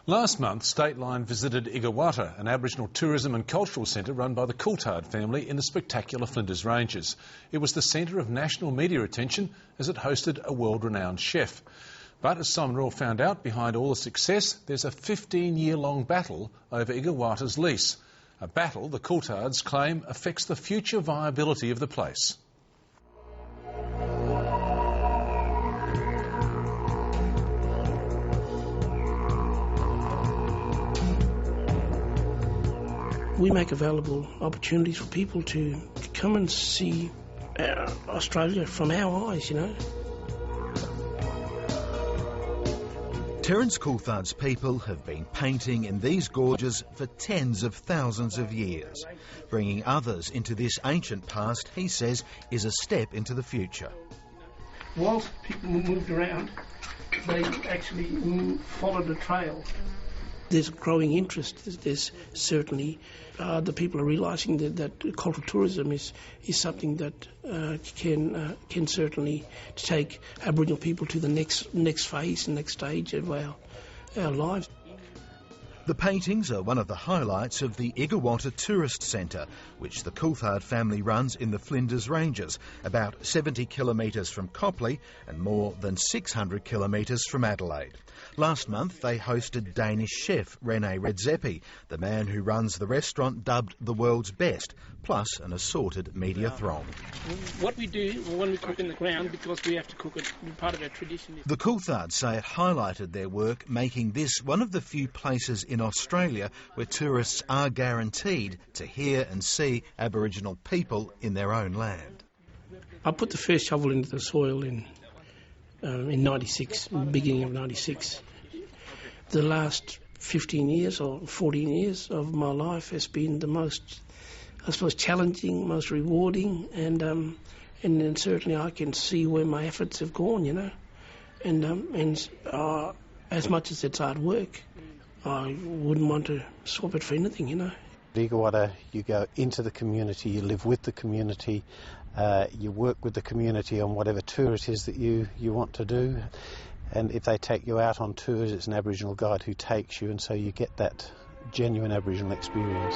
Last month, State Line visited Igawata, an Aboriginal tourism and cultural centre run by the Coulthard family in the spectacular Flinders Ranges. It was the centre of national media attention as it hosted a world-renowned chef. But as Simon Raw found out, behind all the success, there's a 15-year-long battle over Igawata's lease. A battle the Coulthards claim affects the future viability of the place. We make available opportunities for people to come and see Australia from our eyes, you know. Terence Coulthard's people have been painting in these gorges for tens of thousands of years. Bringing others into this ancient past, he says, is a step into the future. Whilst people moved around, they actually followed the trail. There's growing interest. There's certainly the people are realising that cultural tourism is something that can certainly take Aboriginal people to the next phase and next stage of our lives. The paintings are one of the highlights of the Igawata Tourist Centre, which the Coulthard family runs in the Flinders Ranges, about 70 kilometres from Copley and more than 600 kilometres from Adelaide. Last month they hosted Danish chef René Redzepi, the man who runs the restaurant dubbed the world's best, plus an assorted media throng. What we do when we cook in the ground, because we have to cook it, part of our tradition. The Coulthards say it highlighted their work, making this one of the few places in Australia where tourists are guaranteed to hear and see Aboriginal people in their own land. I put the first shovel into the soil in 96, beginning of 96. The last 15 years or 14 years of my life has been the most, I suppose, challenging, most rewarding, and then certainly I can see where my efforts have gone, you know. And as much as it's hard work, I wouldn't want to swap it for anything, you know. Igawata, you go into the community, you live with the community, you work with the community on whatever tour it is that you want to do. And if they take you out on tours, it's an Aboriginal guide who takes you, and so you get that genuine Aboriginal experience.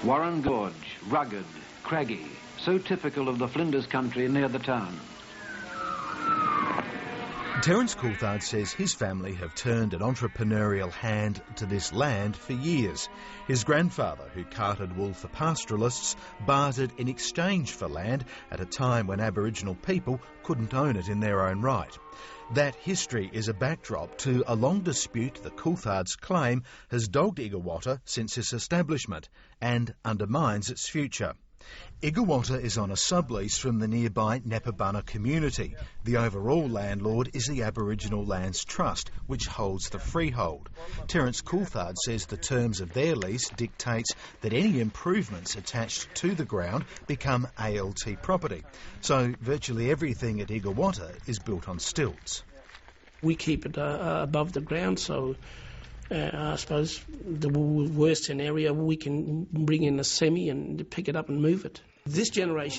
Warren Gorge, rugged, craggy, so typical of the Flinders country near the town. Terence Coulthard says his family have turned an entrepreneurial hand to this land for years. His grandfather, who carted wool for pastoralists, bartered in exchange for land at a time when Aboriginal people couldn't own it in their own right. That history is a backdrop to a long dispute the Coulthards claim has dogged Igawata since its establishment and undermines its future. Igawata is on a sublease from the nearby Nepabunna community. The overall landlord is the Aboriginal Lands Trust, which holds the freehold. Terence Coulthard says the terms of their lease dictates that any improvements attached to the ground become ALT property. So virtually everything at Igawata is built on stilts. We keep it above the ground, so I suppose the worst scenario, we can bring in a semi and pick it up and move it. This generation